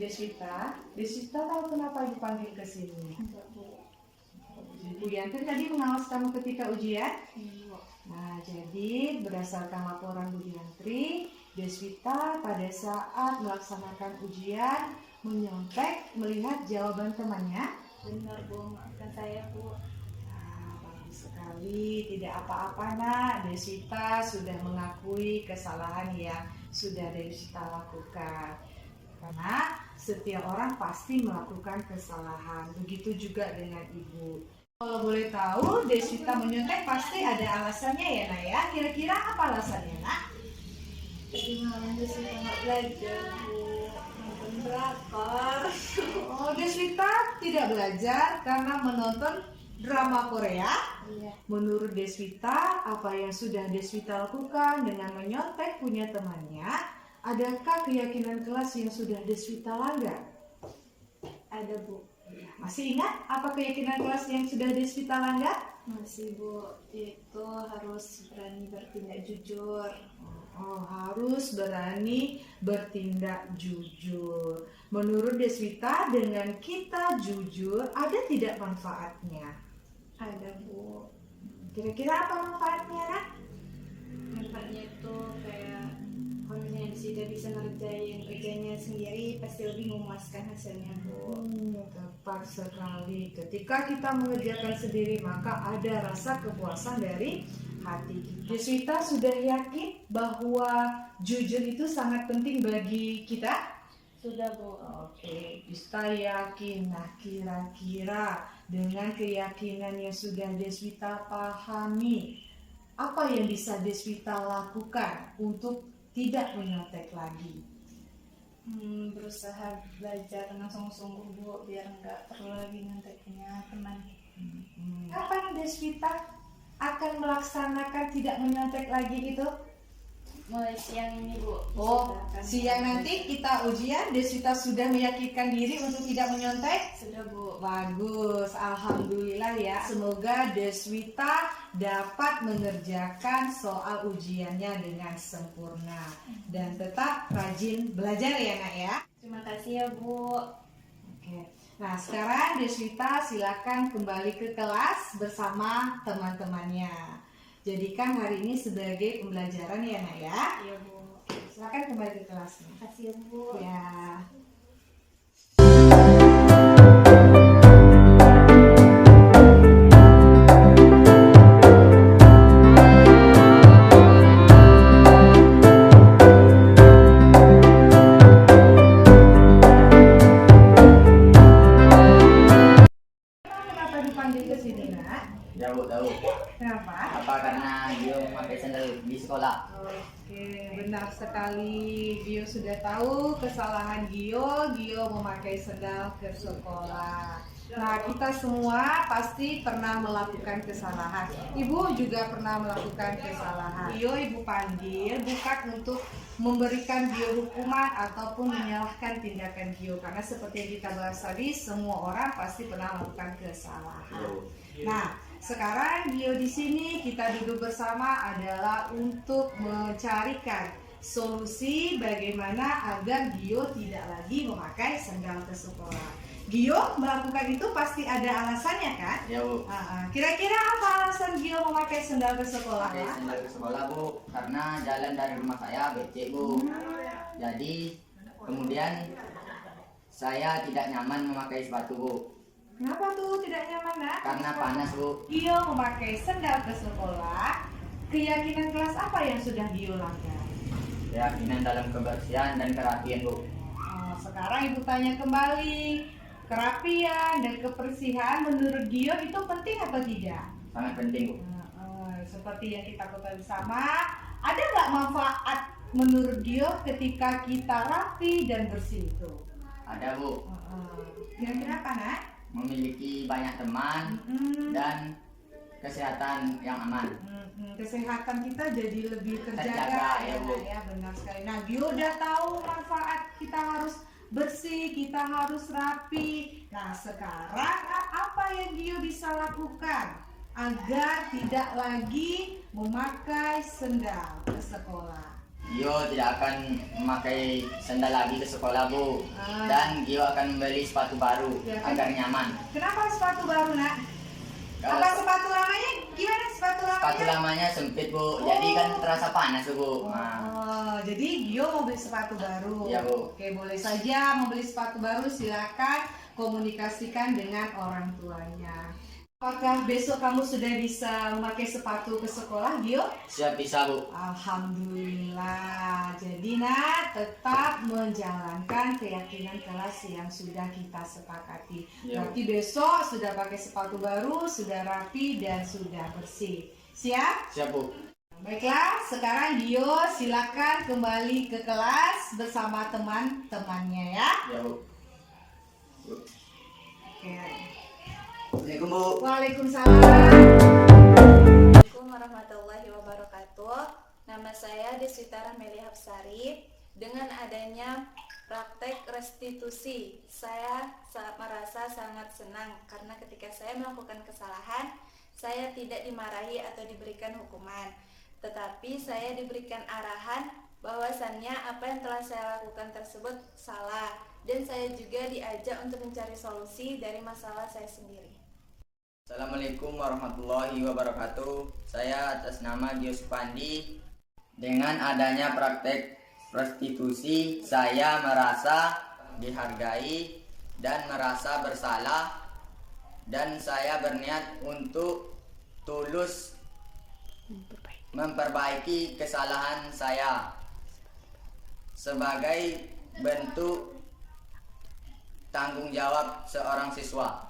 Deswita, Deswita tahu kenapa dipanggil ke sini? Enggak, Bu. Bu Yanti tadi mengawas kamu ketika ujian? Iya. Nah, jadi berdasarkan laporan Bu Yantri, Deswita pada saat melaksanakan ujian menyontek melihat jawaban temannya. Benar, Bu. Maafkan saya, Bu. Nah, bagus sekali, tidak apa-apa nak. Deswita sudah mengakui kesalahan yang sudah Deswita lakukan. Karena setiap orang pasti melakukan kesalahan. Begitu juga dengan ibu. Kalau boleh tahu, Deswita menyontek pasti ada alasannya ya nak ya. Kira-kira apa alasannya nak? Tadi malam Deswita nggak belajar, Bu. Nonton drakor. Oh, Deswita tidak belajar karena menonton drama Korea. Iya. Menurut Deswita, apa yang sudah Deswita lakukan dengan menyontek punya temannya, adakah keyakinan kelas yang sudah Deswita langgar? Ada, Bu. Masih ingat apa keyakinan kelas yang sudah Deswita langgar? Masih, Bu. Itu harus berani bertindak jujur. Oh, harus berani bertindak jujur. Menurut Deswita, dengan kita jujur, ada tidak manfaatnya? Ada, Bu. Kira-kira apa manfaatnya, nak? Manfaatnya itu kayak kalau misalnya Deswita bisa ngerjain kerjanya sendiri, pasti lebih memuaskan hasilnya, Bu. Tepat sekali. Ketika kita mengerjakan sendiri, maka ada rasa kepuasan dari hati kita. Deswita sudah yakin bahwa jujur itu sangat penting bagi kita? Sudah, Bu. Oke, Deswita yakin. Nah, kira-kira dengan keyakinan yang sudah Deswita pahami, apa yang bisa Deswita lakukan untuk tidak menyontek lagi? Berusaha belajar dengan sungguh-sungguh, Bu, biar nggak perlu lagi nyontek punya teman. Kapan Deswita akan melaksanakan tidak menyontek lagi itu? Mulai siang ini, Bu. Oh, Deswita akan siang nanti kita ujian, Deswita sudah meyakinkan diri untuk tidak menyontek? Sudah, Bu. Bagus, alhamdulillah ya. Semoga Deswita dapat mengerjakan soal ujiannya dengan sempurna dan tetap rajin belajar ya nak ya. Terima kasih ya, Bu. Oke. Nah, sekarang Deswita silakan kembali ke kelas bersama teman-temannya. Jadikan hari ini sebagai pembelajaran ya nak ya. Iya, Bu. Silakan kembali ke kelasnya. Terima kasih ya, Bu. Ya. Kenapa dipanggil ke sini nak? Tahu. Kenapa? Apa karena dia memakai sandal di sekolah? Oke, benar sekali. Gio sudah tahu kesalahan Gio. Gio memakai sendal ke sekolah. Nah, kita semua pasti pernah melakukan kesalahan. Ibu juga pernah melakukan kesalahan. Gio ibu panggil bukan untuk memberikan Gio hukuman ataupun menyalahkan tindakan Gio, karena seperti yang kita bahas tadi, semua orang pasti pernah melakukan kesalahan. Nah, sekarang Gio di sini kita duduk bersama adalah untuk mencarikan solusi bagaimana agar Gio tidak lagi memakai sendal ke sekolah. Gio melakukan itu pasti ada alasannya kan? Ya, Bu. Kira-kira apa alasan Gio memakai sendal ke sekolah? Pakai sandal ke sekolah, Bu, karena jalan dari rumah saya becek, Bu. Jadi kemudian saya tidak nyaman memakai sepatu, Bu. Kenapa tuh tidak nyaman nak? Karena panas, Bu. Gio memakai sendal ke sekolah. Keyakinan kelas apa yang sudah Gio langgar? Keyakinan dalam kebersihan dan kerapian, Bu. Oh, sekarang ibu tanya kembali, kerapian dan kebersihan menurut Gio itu penting atau tidak? Sangat penting, Bu. Seperti yang kita ketahui bersama, ada nggak manfaat menurut Gio ketika kita rapi dan bersih itu? Ada, Bu. Kira-kira apa nak? Memiliki banyak teman dan kesehatan yang aman. Kesehatan kita jadi lebih terjaga Terjaga, ya, ya, Bu. Nak, ya, benar sekali. Nah, Gio udah tahu manfaat kita harus bersih, kita harus rapi. Nah, sekarang apa yang Gio bisa lakukan agar tidak lagi memakai sendal ke sekolah? Gio tidak akan memakai sandal lagi ke sekolah, Bu. Dan Gio akan membeli sepatu baru Ya, agar nyaman. Kenapa sepatu baru, Nak? Kalau Apa sepatu lamanya? Gimana sepatu lamanya? sepatu lamanya sempit, Bu. Jadi kan terasa panas, Bu. Oh, jadi Gio mau beli sepatu baru. Iya, Bu. Oke, boleh saja mau beli sepatu baru, silakan komunikasikan dengan orang tuanya. Apakah besok kamu sudah bisa memakai sepatu ke sekolah, Gio? Siap bisa, Bu. Alhamdulillah. Jadi Nak tetap menjalankan keyakinan kelas yang sudah kita sepakati. Iya. Berarti besok sudah pakai sepatu baru, sudah rapi dan sudah bersih. Siap? Siap, Bu. Baiklah, sekarang Gio silakan kembali ke kelas bersama teman-temannya ya. Ya, Bu. Bu. Oke. Assalamualaikum, Bu. Waalaikumsalam. Assalamualaikum warahmatullahi wabarakatuh. Nama saya Deswita Rahmeli Hapsari. Dengan adanya praktek restitusi, saya merasa sangat senang karena ketika saya melakukan kesalahan, saya tidak dimarahi atau diberikan hukuman, tetapi saya diberikan arahan bahwasannya apa yang telah saya lakukan tersebut salah, dan saya juga diajak untuk mencari solusi dari masalah saya sendiri. Assalamualaikum warahmatullahi wabarakatuh. Saya atas nama Gio Supandi. Dengan adanya praktek prostitusi, saya merasa dihargai dan merasa bersalah, dan saya berniat untuk tulus memperbaiki kesalahan saya sebagai bentuk tanggung jawab seorang siswa.